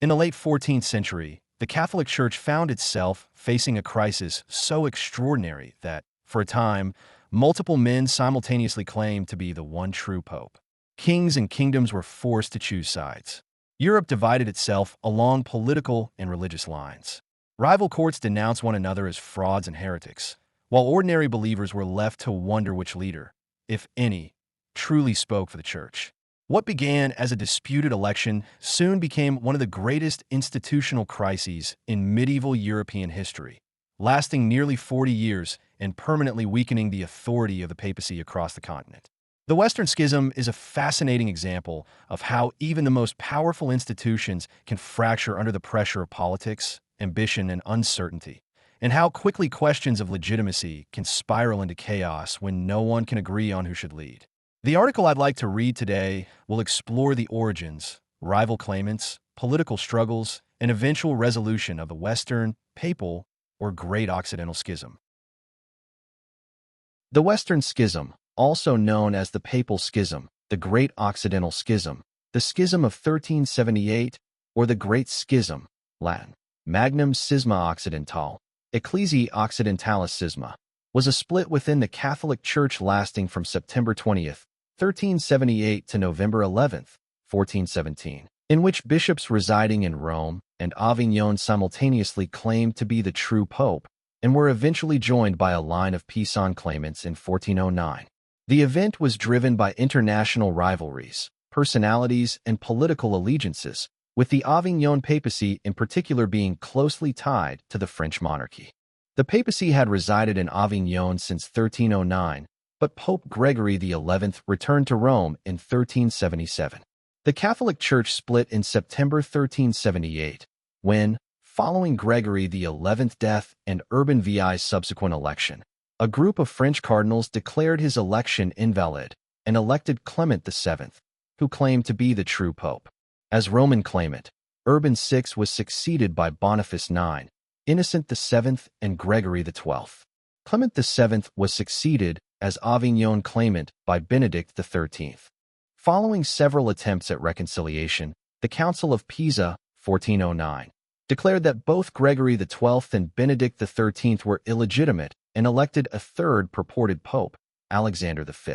In the late 14th century, the Catholic Church found itself facing a crisis so extraordinary that, for a time, multiple men simultaneously claimed to be the one true pope. Kings and kingdoms were forced to choose sides. Europe divided itself along political and religious lines. Rival courts denounced one another as frauds and heretics, while ordinary believers were left to wonder which leader, if any, truly spoke for the Church. What began as a disputed election soon became one of the greatest institutional crises in medieval European history, lasting nearly 40 years and permanently weakening the authority of the papacy across the continent. The Western Schism is a fascinating example of how even the most powerful institutions can fracture under the pressure of politics, ambition, and uncertainty, and how quickly questions of legitimacy can spiral into chaos when no one can agree on who should lead. The article I'd like to read today will explore the origins, rival claimants, political struggles, and eventual resolution of the Western, Papal, or Great Occidental Schism. The Western Schism, also known as the Papal Schism, the Great Occidental Schism, the Schism of 1378, or the Great Schism, Latin, Magnum Schisma Occidentale, Ecclesiae Occidentalis Schisma, was a split within the Catholic Church lasting from September 20th, 1378 to November 11th, 1417, in which bishops residing in Rome and Avignon simultaneously claimed to be the true pope and were eventually joined by a line of Pisan claimants in 1409. The event was driven by international rivalries, personalities, and political allegiances, with the Avignon Papacy in particular being closely tied to the French monarchy. The papacy had resided in Avignon since 1309, but Pope Gregory XI returned to Rome in 1377. The Catholic Church split in September 1378, when, following Gregory XI's death and Urban VI's subsequent election, a group of French cardinals declared his election invalid and elected Clement VII, who claimed to be the true pope. As Roman claimant, Urban VI was succeeded by Boniface IX, Innocent VII, and Gregory XII. Clement VII was succeeded as Avignon claimant by Benedict XIII. Following several attempts at reconciliation, the Council of Pisa, 1409, declared that both Gregory XII and Benedict XIII were illegitimate and elected a third purported pope, Alexander V.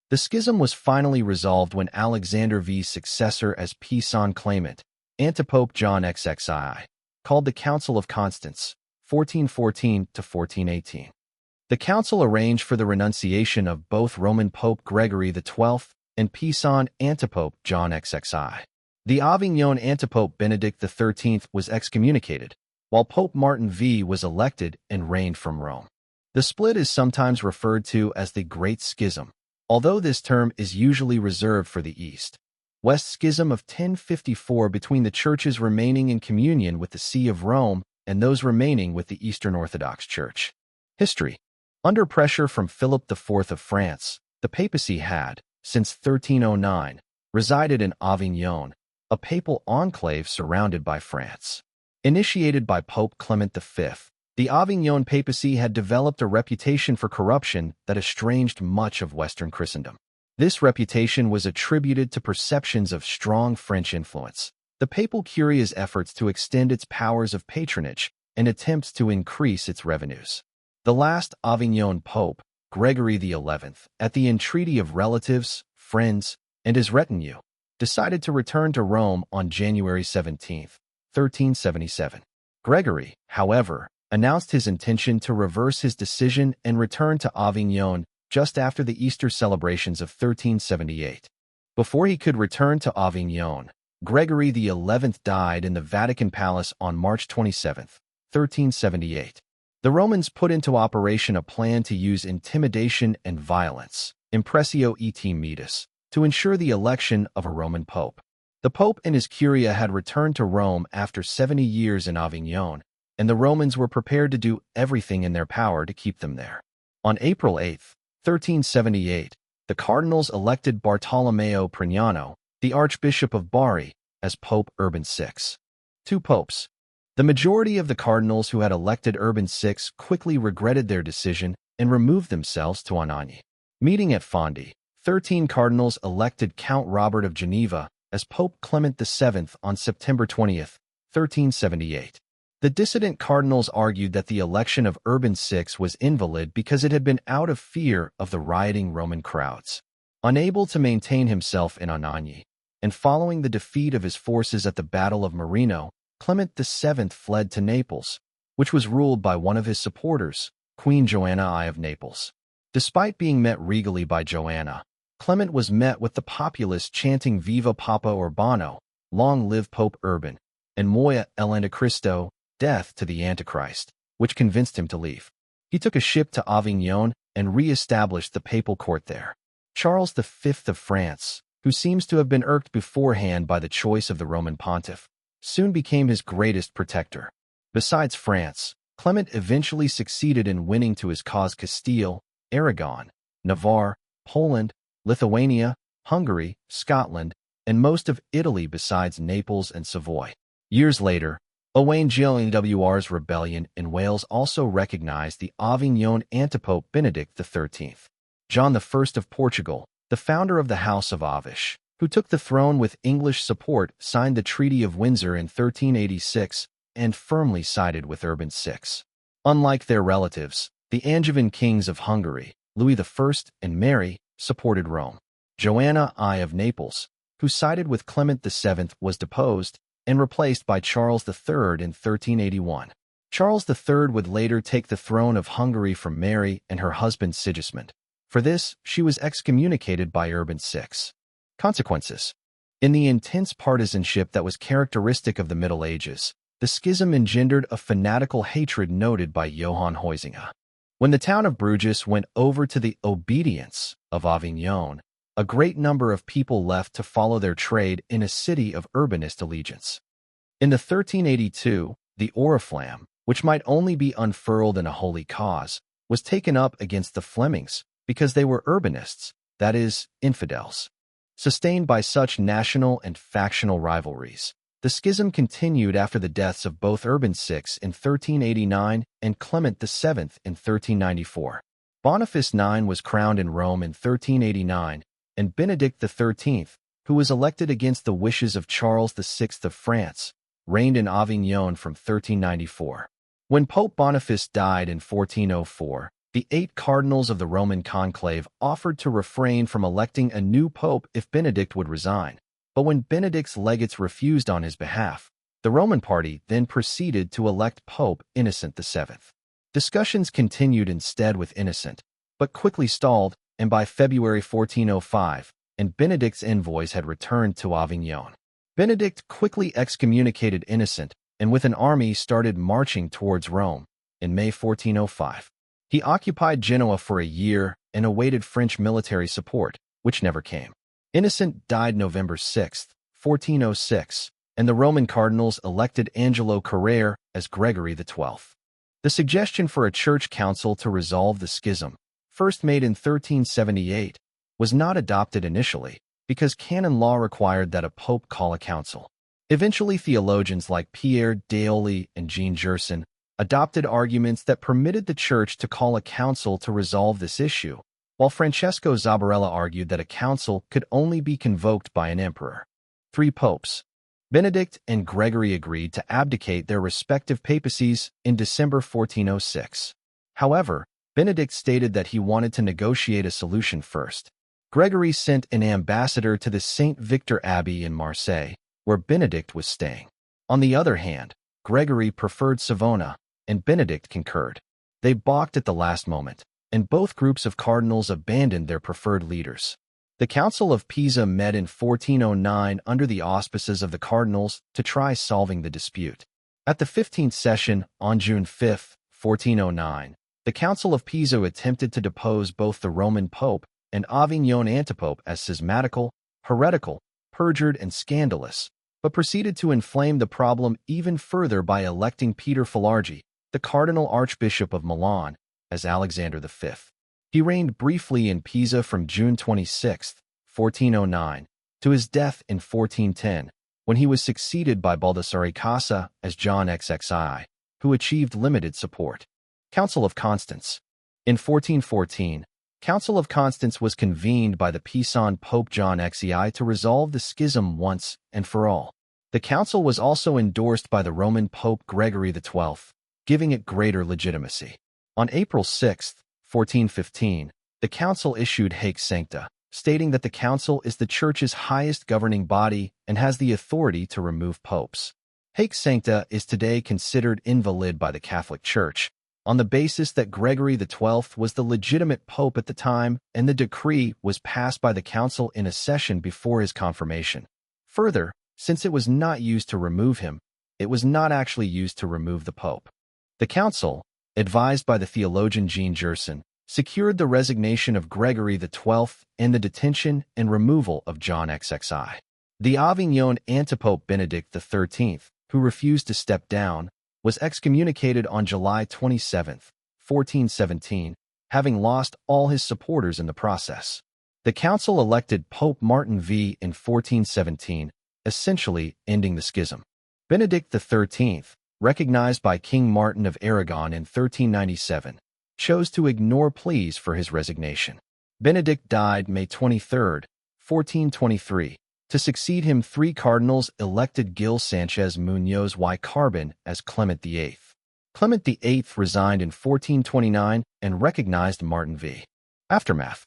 The schism was finally resolved when Alexander V's successor as Pisan claimant, Antipope John XXII, called the Council of Constance, 1414 to 1418. The council arranged for the renunciation of both Roman Pope Gregory XII and Pisan Antipope John XXII. The Avignon Antipope Benedict XIII was excommunicated, while Pope Martin V was elected and reigned from Rome. The split is sometimes referred to as the Great Schism, although this term is usually reserved for the East. West Schism of 1054 between the churches remaining in communion with the See of Rome and those remaining with the Eastern Orthodox Church. History. Under pressure from Philip IV of France, the papacy had, since 1309, resided in Avignon, a papal enclave surrounded by France. Initiated by Pope Clement V, the Avignon papacy had developed a reputation for corruption that estranged much of Western Christendom. This reputation was attributed to perceptions of strong French influence, the papal curia's efforts to extend its powers of patronage, and attempts to increase its revenues. The last Avignon pope, Gregory XI, at the entreaty of relatives, friends, and his retinue, decided to return to Rome on January 17, 1377. Gregory, however, announced his intention to reverse his decision and return to Avignon just after the Easter celebrations of 1378. Before he could return to Avignon, Gregory XI died in the Vatican Palace on March 27, 1378. The Romans put into operation a plan to use intimidation and violence, impressio et metus, to ensure the election of a Roman pope. The pope and his curia had returned to Rome after 70 years in Avignon, and the Romans were prepared to do everything in their power to keep them there. On April 8, 1378, the cardinals elected Bartolomeo Prignano, the Archbishop of Bari, as Pope Urban VI. Two popes. The majority of the cardinals who had elected Urban VI quickly regretted their decision and removed themselves to Anagni. Meeting at Fondi, 13 cardinals elected Count Robert of Geneva as Pope Clement VII on September 20, 1378. The dissident cardinals argued that the election of Urban VI was invalid because it had been out of fear of the rioting Roman crowds. Unable to maintain himself in Anagni, and following the defeat of his forces at the Battle of Marino, Clement VII fled to Naples, which was ruled by one of his supporters, Queen Joanna I of Naples. Despite being met regally by Joanna, Clement was met with the populace chanting Viva Papa Urbano, long live Pope Urban, and Moia el Anticristo, death to the Antichrist, which convinced him to leave. He took a ship to Avignon and re-established the papal court there. Charles V of France, who seems to have been irked beforehand by the choice of the Roman pontiff, soon became his greatest protector. Besides France, Clement eventually succeeded in winning to his cause Castile, Aragon, Navarre, Poland, Lithuania, Hungary, Scotland, and most of Italy besides Naples and Savoy. Years later, Owain Glyndwr's rebellion in Wales also recognized the Avignon antipope Benedict XIII. John I of Portugal, the founder of the House of Avish, who took the throne with English support, signed the Treaty of Windsor in 1386 and firmly sided with Urban VI. Unlike their relatives, the Angevin kings of Hungary, Louis I and Mary, supported Rome. Joanna I of Naples, who sided with Clement VII, was deposed and replaced by Charles III in 1381. Charles III would later take the throne of Hungary from Mary and her husband Sigismund. For this, she was excommunicated by Urban VI. Consequences. In the intense partisanship that was characteristic of the Middle Ages, the schism engendered a fanatical hatred noted by Johann Huizinga. When the town of Bruges went over to the obedience of Avignon, a great number of people left to follow their trade in a city of urbanist allegiance. In the 1382, the Oriflamme, which might only be unfurled in a holy cause, was taken up against the Flemings because they were urbanists, that is, infidels. Sustained by such national and factional rivalries, the schism continued after the deaths of both Urban VI in 1389 and Clement VII in 1394. Boniface IX was crowned in Rome in 1389, and Benedict XIII, who was elected against the wishes of Charles VI of France, reigned in Avignon from 1394. When Pope Boniface died in 1404, the 8 cardinals of the Roman conclave offered to refrain from electing a new pope if Benedict would resign. But when Benedict's legates refused on his behalf, the Roman party then proceeded to elect Pope Innocent VII. Discussions continued instead with Innocent, but quickly stalled, and by February 1405, and Benedict's envoys had returned to Avignon. Benedict quickly excommunicated Innocent, and with an army started marching towards Rome. In May 1405, he occupied Genoa for a year and awaited French military support, which never came. Innocent died November 6, 1406, and the Roman cardinals elected Angelo Carrere as Gregory XII. The suggestion for a church council to resolve the schism, first made in 1378, was not adopted initially because canon law required that a pope call a council. Eventually, theologians like Pierre d'Ailly and Jean Gerson adopted arguments that permitted the church to call a council to resolve this issue, while Francesco Zabarella argued that a council could only be convoked by an emperor. 3 popes, Benedict and Gregory, agreed to abdicate their respective papacies in December 1406. However, Benedict stated that he wanted to negotiate a solution first. Gregory sent an ambassador to the St. Victor Abbey in Marseille, where Benedict was staying. On the other hand, Gregory preferred Savona, and Benedict concurred. They balked at the last moment, and both groups of cardinals abandoned their preferred leaders. The Council of Pisa met in 1409 under the auspices of the cardinals to try solving the dispute. At the 15th session, on June 5, 1409, the Council of Pisa attempted to depose both the Roman Pope and Avignon antipope as schismatical, heretical, perjured, and scandalous, but proceeded to inflame the problem even further by electing Peter Filargi, the Cardinal Archbishop of Milan, as Alexander V. He reigned briefly in Pisa from June 26, 1409, to his death in 1410, when he was succeeded by Baldassare Casa as John XXI, who achieved limited support. Council of Constance. In 1414, Council of Constance was convened by the Pisan Pope John XXI to resolve the schism once and for all. The council was also endorsed by the Roman Pope Gregory XII, giving it greater legitimacy. On April 6, 1415, the council issued Haec Sancta, stating that the council is the Church's highest governing body and has the authority to remove popes. Haec Sancta is today considered invalid by the Catholic Church, on the basis that Gregory XII was the legitimate pope at the time and the decree was passed by the council in a session before his confirmation. Further, since it was not used to remove him, it was not actually used to remove the pope. The council, advised by the theologian Jean Gerson, secured the resignation of Gregory XII and the detention and removal of John XXI. The Avignon antipope Benedict XIII, who refused to step down, was excommunicated on July 27, 1417, having lost all his supporters in the process. The council elected Pope Martin V in 1417, essentially ending the schism. Benedict XIII, recognized by King Martin of Aragon in 1397, chose to ignore pleas for his resignation. Benedict died May 23, 1423. To succeed him, three cardinals elected Gil Sanchez Muñoz y Carbon as Clement VIII. Clement VIII resigned in 1429 and recognized Martin V. Aftermath.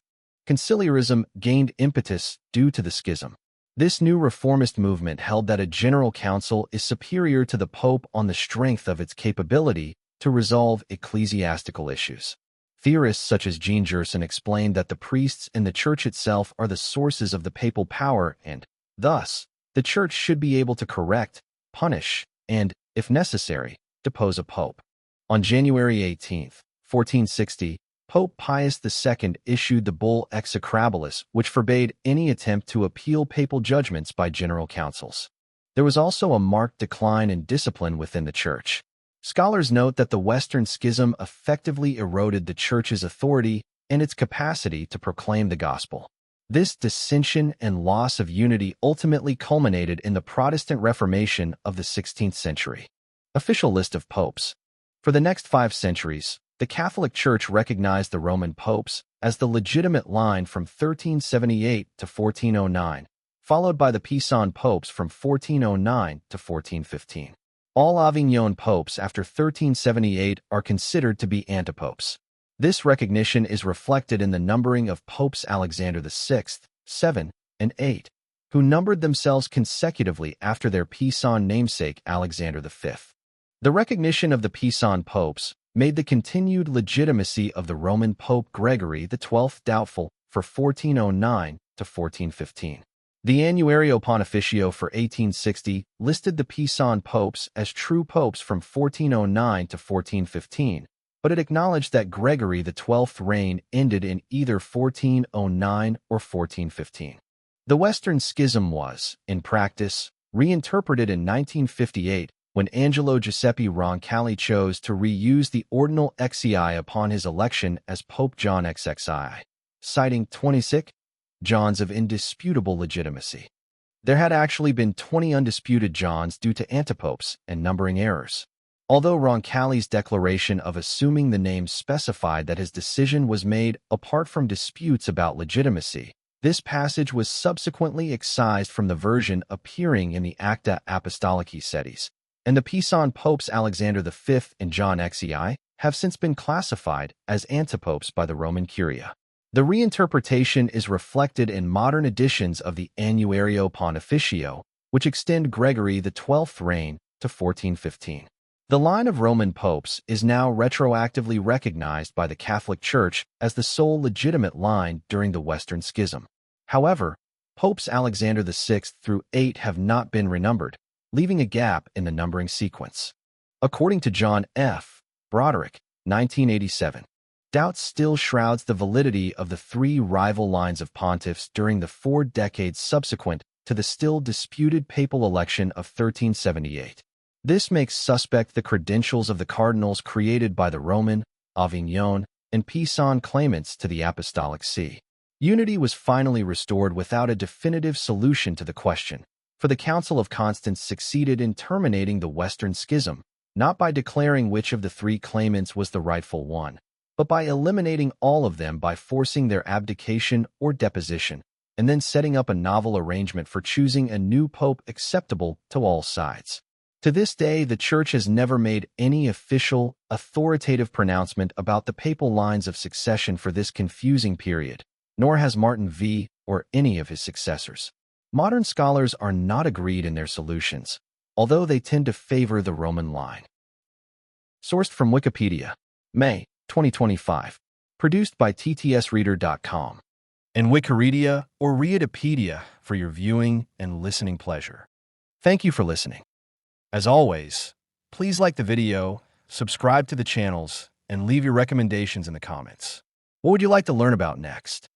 Conciliarism gained impetus due to the schism. This new reformist movement held that a general council is superior to the pope on the strength of its capability to resolve ecclesiastical issues. Theorists such as Jean Gerson explained that the priests and the church itself are the sources of the papal power and, thus, the church should be able to correct, punish, and, if necessary, depose a pope. On January 18, 1460, Pope Pius II issued the bull Execrabilis, which forbade any attempt to appeal papal judgments by general councils. There was also a marked decline in discipline within the church. Scholars note that the Western Schism effectively eroded the church's authority and its capacity to proclaim the gospel. This dissension and loss of unity ultimately culminated in the Protestant Reformation of the 16th century. Official list of popes. For the next 5 centuries, the Catholic Church recognized the Roman popes as the legitimate line from 1378 to 1409, followed by the Pisan popes from 1409 to 1415. All Avignon popes after 1378 are considered to be antipopes. This recognition is reflected in the numbering of Popes Alexander VI, 7, and 8, who numbered themselves consecutively after their Pisan namesake Alexander V. The recognition of the Pisan popes made the continued legitimacy of the Roman Pope Gregory XII doubtful for 1409 to 1415. The Annuario Pontificio for 1860 listed the Pisan popes as true popes from 1409 to 1415, but it acknowledged that Gregory XII's reign ended in either 1409 or 1415. The Western Schism was, in practice, reinterpreted in 1958 when Angelo Giuseppe Roncalli chose to reuse the Ordinal Exii upon his election as Pope John XXI, citing 26 Johns of indisputable legitimacy. There had actually been 20 undisputed Johns due to antipopes and numbering errors. Although Roncalli's declaration of assuming the name specified that his decision was made apart from disputes about legitimacy, this passage was subsequently excised from the version appearing in the Acta Apostolici Sedis, and the Pisan popes Alexander V and John XXI have since been classified as antipopes by the Roman Curia. The reinterpretation is reflected in modern editions of the Annuario Pontificio, which extend Gregory XII's reign to 1415. The line of Roman popes is now retroactively recognized by the Catholic Church as the sole legitimate line during the Western Schism. However, Popes Alexander VI through 8 have not been renumbered, leaving a gap in the numbering sequence. According to John F. Broderick, 1987, doubt still shrouds the validity of the 3 rival lines of pontiffs during the 4 decades subsequent to the still disputed papal election of 1378. This makes suspect the credentials of the cardinals created by the Roman, Avignon, and Pisan claimants to the Apostolic See. Unity was finally restored without a definitive solution to the question, for the Council of Constance succeeded in terminating the Western Schism, not by declaring which of the 3 claimants was the rightful one, but by eliminating all of them by forcing their abdication or deposition, and then setting up a novel arrangement for choosing a new pope acceptable to all sides. To this day, the Church has never made any official, authoritative pronouncement about the papal lines of succession for this confusing period, nor has Martin V. or any of his successors. Modern scholars are not agreed in their solutions, although they tend to favor the Roman line. Sourced from Wikipedia, May 2025. Produced by ttsreader.com and Wikireadia or Readipedia for your viewing and listening pleasure. Thank you for listening. As always, please like the video, subscribe to the channels, and leave your recommendations in the comments. What would you like to learn about next?